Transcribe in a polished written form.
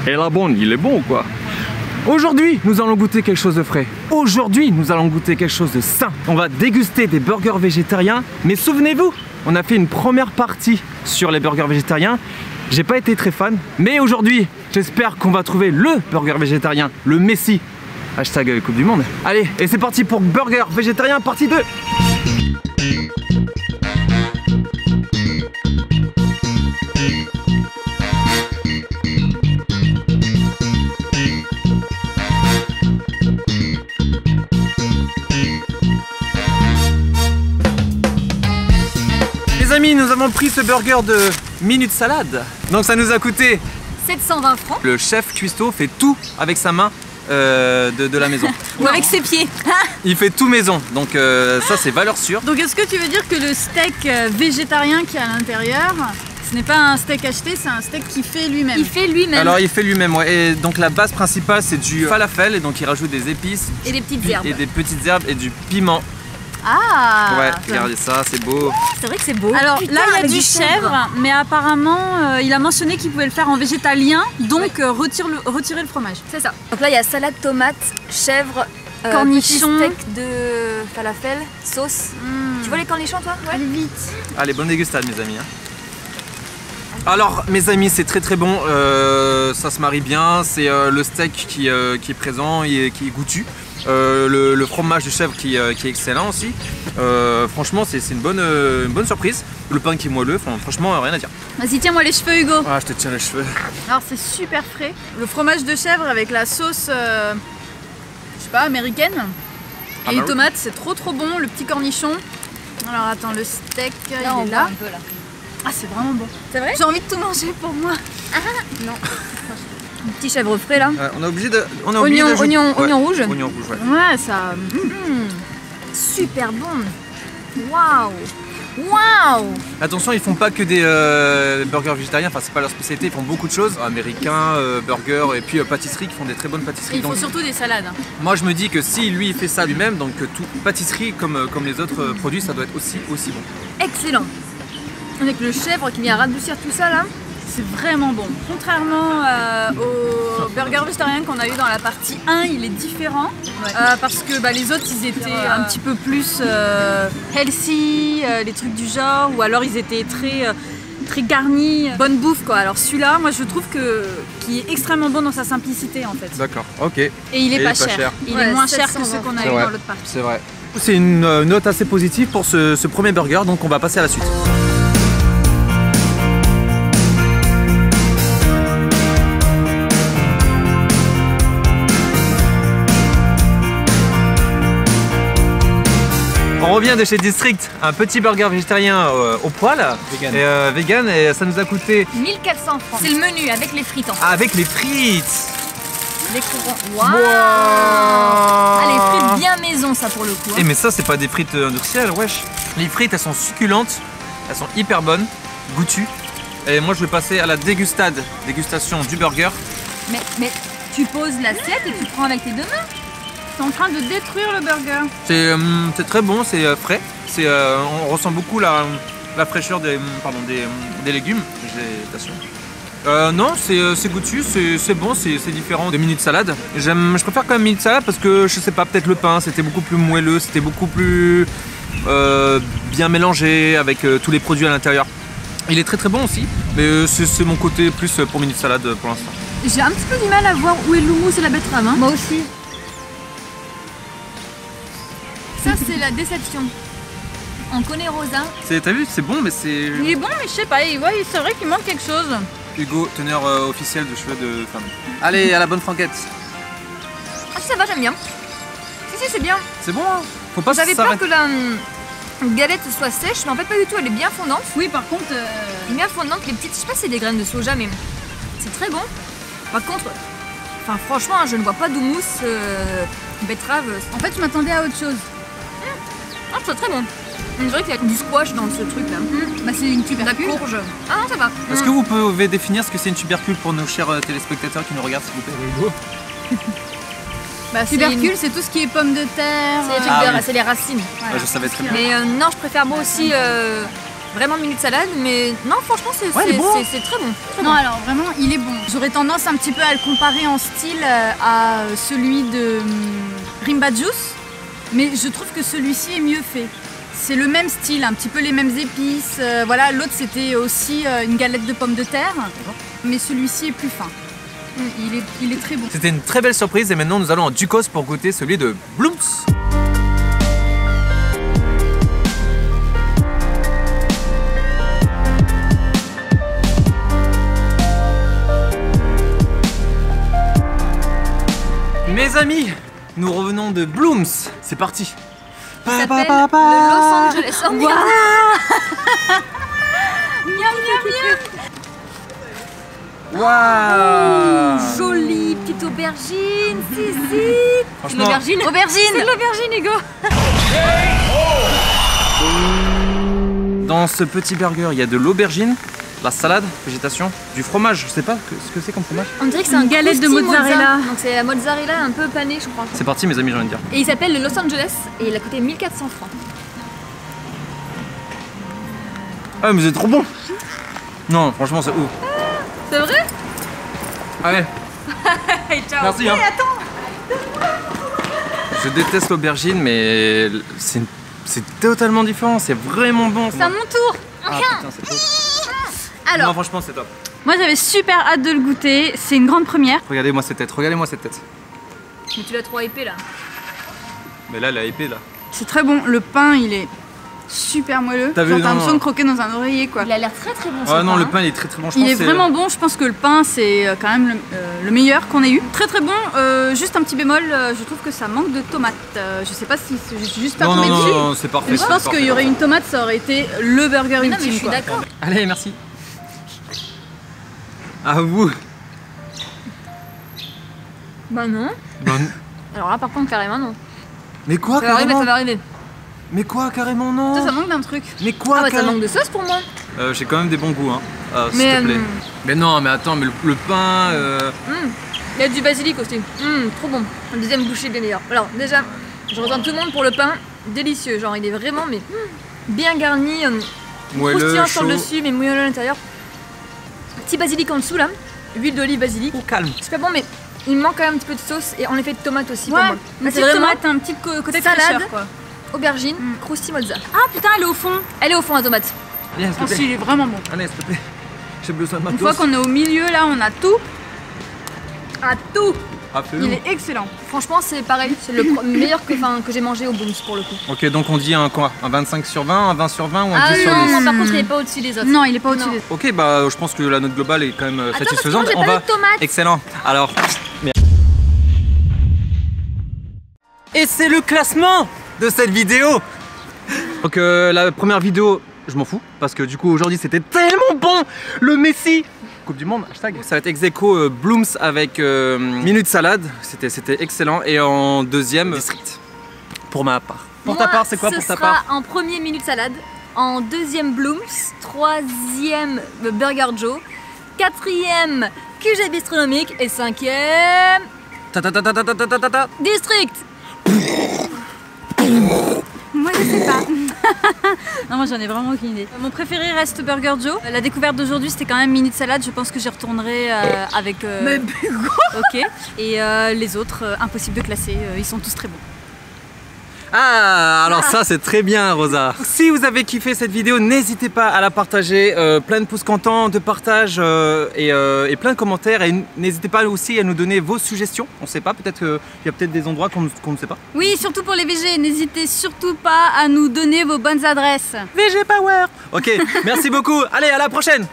Et la bonne, il est bon ou quoi? Aujourd'hui, nous allons goûter quelque chose de frais. Aujourd'hui, nous allons goûter quelque chose de sain. On va déguster des burgers végétariens. Mais souvenez-vous, on a fait une première partie sur les burgers végétariens. J'ai pas été très fan. Mais aujourd'hui, j'espère qu'on va trouver le burger végétarien, le Messi. Hashtag Coupe du Monde. Allez, et c'est parti pour Burger Végétarien partie 2. Les amis, nous avons pris ce burger de Minute Salade. Donc ça nous a coûté 720 francs. Le chef cuistot fait tout avec sa main de la maison. Ou avec ses pieds. Il fait tout maison, donc ça c'est valeur sûre. Donc est-ce que tu veux dire que le steak végétarien qui est à l'intérieur, ce n'est pas un steak acheté, c'est un steak qu'il fait lui-même? Il fait lui-même. Alors il fait lui-même, ouais. Et donc la base principale c'est du falafel, et donc il rajoute des épices. Et des petites herbes. Et des petites herbes et du piment. Ah! Ouais, regardez ça, c'est beau. C'est vrai que c'est beau. Alors là il y a du chèvre, mais apparemment il a mentionné qu'il pouvait le faire en végétalien, donc retirer le fromage. C'est ça. Donc là il y a salade tomate, chèvre, cornichons, petit steak de falafel, sauce. Tu vois les cornichons toi? Ouais. Allez vite. Allez, bonne dégustade mes amis. Alors mes amis, c'est très bon, ça se marie bien, c'est le steak qui est présent et qui est goûtu. Le fromage de chèvre qui est excellent aussi. Franchement c'est une bonne surprise. Le pain qui est moelleux, franchement rien à dire. Vas-y, tiens-moi les cheveux Hugo. Ah, je te tiens les cheveux. Alors c'est super frais. Le fromage de chèvre avec la sauce, je sais pas, américaine. Et les tomates, c'est trop bon. Le petit cornichon. Alors attends, le steak, il est là. Un peu, là. Ah, c'est vraiment bon. C'est vrai? J'ai envie de tout manger pour moi. Ah non. Un petit chèvre frais là. On a obligé de... Oignon rouge. Oignon rouge, ouais. Ouais, ça... Super bon. Waouh. Attention, ils font pas que des burgers végétariens, enfin c'est pas leur spécialité, ils font beaucoup de choses. Américains, burgers et puis pâtisseries qui font des très bonnes pâtisseries. Il faut surtout des salades. Moi je me dis que si lui il fait ça lui-même, donc toute pâtisserie comme les autres produits, ça doit être aussi bon. Excellent. Avec le chèvre qui vient radoucir tout ça là, c'est vraiment bon. Contrairement au burger végétarien qu'on a eu dans la partie 1, il est différent. Ouais. Parce que les autres ils étaient un petit peu plus healthy, les trucs du genre, ou alors ils étaient très garnis, bonne bouffe quoi. Alors celui-là, moi je trouve qu'il est extrêmement bon dans sa simplicité en fait. D'accord, ok. Et il est pas cher. Il est moins cher que ceux qu'on a eu dans l'autre partie. C'est vrai. C'est une note assez positive pour ce premier burger, donc on va passer à la suite. On revient de chez District, un petit burger végétarien au poil, vegan, et ça nous a coûté 1400 francs. C'est le menu avec les frites en fait. Avec les frites. Les courants. Waouh! Ah, les frites bien maison ça pour le coup. Mais ça c'est pas des frites industrielles, wesh. Les frites elles sont succulentes, elles sont hyper bonnes, goûtues. Et moi je vais passer à la dégustation du burger. Mais tu poses l'assiette et tu prends avec tes deux mains. T'es en train de détruire le burger. C'est très bon, c'est frais. On ressent beaucoup la fraîcheur des légumes. Non, c'est goûtu, c'est bon, c'est différent des Minute Salade. Je préfère quand même Minute Salade parce que je sais pas, peut-être le pain c'était beaucoup plus moelleux, c'était beaucoup plus bien mélangé avec tous les produits à l'intérieur. Il est très bon aussi, mais c'est mon côté plus pour Minute Salade pour l'instant. J'ai un petit peu du mal à voir où est le houmous et la betterave. Moi aussi. Ça c'est la déception. On connaît Rosa. T'as vu, c'est bon mais c'est... Il est bon mais je sais pas, c'est vrai qu'il manque quelque chose. Hugo, teneur officiel de cheveux de femme. Allez, à la bonne franquette. Ah ça va, j'aime bien. Si c'est bien. C'est bon hein. Faut pas J'avais peur que la galette soit sèche, mais en fait pas du tout, elle est bien fondante. Oui par contre... Elle est bien fondante, les petites, je sais pas si c'est des graines de soja mais c'est très bon. Par contre, franchement je ne vois pas d'houmous, betterave. En fait je m'attendais à autre chose. Ah c'est très bon. On dirait qu'il y a du squash dans ce truc là. C'est une tubercule. La courge. Ah non ça va. Est-ce que vous pouvez définir ce que c'est une tubercule pour nos chers téléspectateurs qui nous regardent s'il vous plaît? Tubercule c'est tout ce qui est pommes de terre. C'est les racines. Voilà. Je savais très bien. Mais non, je préfère moi aussi vraiment minute salade, mais non, franchement, c'est Ouais, il est bon. très bon. Non, alors vraiment, il est bon. J'aurais tendance un petit peu à le comparer en style à celui de Rimba Juice, mais je trouve que celui-ci est mieux fait. C'est le même style, un petit peu les mêmes épices. Voilà, l'autre c'était aussi une galette de pommes de terre, mais celui-ci est plus fin. Il est très bon. C'était une très belle surprise et maintenant nous allons en Ducos pour goûter celui de Blooms. Mes amis, nous revenons de Blooms. C'est parti. Il s'appelle le Los Angeles. Oh, merde. Waouh. Jolie petite aubergine, si. Franchement, Aubergine. C'est de l'aubergine, les gars. dans ce petit burger, il y a de l'aubergine, la salade, végétation, du fromage. Je sais pas ce que c'est comme fromage. On dirait que c'est Une galette de mozzarella. Donc c'est la mozzarella un peu panée, je crois. C'est parti, mes amis, j'ai envie de dire. Et il s'appelle le Los Angeles et il a coûté 1400 francs. Ah, mais c'est trop bon. Non, franchement, c'est ouf. C'est vrai? Allez, Hey, ciao. merci. Hein. Je déteste l'aubergine, mais c'est totalement différent. C'est vraiment bon. C'est à mon tour. Ah, putain, c'est top. Alors, Non, franchement, c'est top. moi j'avais super hâte de le goûter. C'est une grande première. Regardez-moi cette tête, regardez-moi cette tête. Mais tu l'as trop épais là. Mais là, elle a épée, là. C'est très bon. Le pain, il est super moelleux. T'as vu, Genre, t'as non, l'impression non. de croquer dans un oreiller, quoi. Il a l'air très bon. Ah non, le pain, il est très bon. Je Il pense est que c'est- vraiment bon, je pense que le pain c'est quand même le meilleur qu'on ait eu. Très très bon, juste un petit bémol, je trouve que ça manque de tomates. Je sais pas si je suis juste pas Non, non, tombée non, dessus. non, c'est parfait. Mais je c'est pense parfait. qu'il y aurait une tomate, ça aurait été le burger Mais non, ultime. mais je suis quoi. d'accord. Allez, merci. À vous. Bah non. Alors là, par contre, carrément non. Mais quoi, Ça va arriver, carrément? ça va arriver. Mais quoi, carrément, non? Ça manque d'un truc. Mais quoi, Ah bah ça carrément? manque de sauce pour moi. J'ai quand même des bons goûts, hein. S'il Mais, te plaît. Mais non, mais attends, mais le pain. Il y a du basilic aussi. Trop bon. Un deuxième bouchée bien meilleur. Alors déjà, je rejoins tout le monde pour le pain. Délicieux. Genre il est vraiment mais bien garni. Moelleux, Croustillant sur chaud. le dessus mais moelleux à l'intérieur. Petit basilic en dessous là. Huile d'olive basilic. Oh, calme. Super bon mais il manque quand même un petit peu de sauce et en effet de tomate aussi Ouais, pour moi. une C'est petite vraiment tomate, un petit côté salade. fraîcheur, quoi. aubergine, croustille mozza. Ah putain, elle est au fond. Elle est au fond la tomate. Viens, s'il te Ah, si, plaît. il est vraiment bon. Allez, s'il te plaît. J'ai besoin de ma Une fois qu'on est au milieu là, on a tout. À tout. Ah, Il est excellent. Franchement c'est pareil, c'est le meilleur que j'ai mangé au Booms pour le coup. Ok, donc on dit un quoi? Un 25 sur 20, un 20 sur 20 ou un Ah 10 sur 10? non, par contre il est pas au-dessus des autres. Non, il est pas au-dessus Non. des. Ok, bah je pense que la note globale est quand même Attends, parce que satisfaisante. moi, j'ai pas eu de tomate. Excellent. Alors. Et c'est le classement de cette vidéo. Donc la première vidéo, je m'en fous parce que du coup aujourd'hui c'était tellement bon. Le Messi. Coupe du Monde, hashtag. Ça va être ex-aequo Blooms avec Minute Salade. C'était excellent. Et en deuxième, District. Pour ma part. Pour ta Moi, part, c'est quoi pour ta part? Ce sera en premier Minute Salade, en deuxième Blooms, troisième Burger Joe, quatrième QG Bistronomique et cinquième Ta ta ta ta ta ta ta ta ta. District. Moi je sais pas. Non, moi j'en ai vraiment aucune idée. Mon préféré reste Burger Joe. La découverte d'aujourd'hui c'était quand même Minute Salade. Je pense que j'y retournerai avec. Mais Ok. Et les autres, impossible de classer. Ils sont tous très bons. Ah, alors ça c'est très bien, Rosa. Si vous avez kiffé cette vidéo, n'hésitez pas à la partager. Plein de pouces contents, de partage et plein de commentaires. Et n'hésitez pas aussi à nous donner vos suggestions. On sait pas, peut-être qu'il y a peut-être des endroits qu'on ne sait pas. Oui, surtout pour les VG. N'hésitez surtout pas à nous donner vos bonnes adresses. VG Power. Ok, merci beaucoup. Allez, à la prochaine.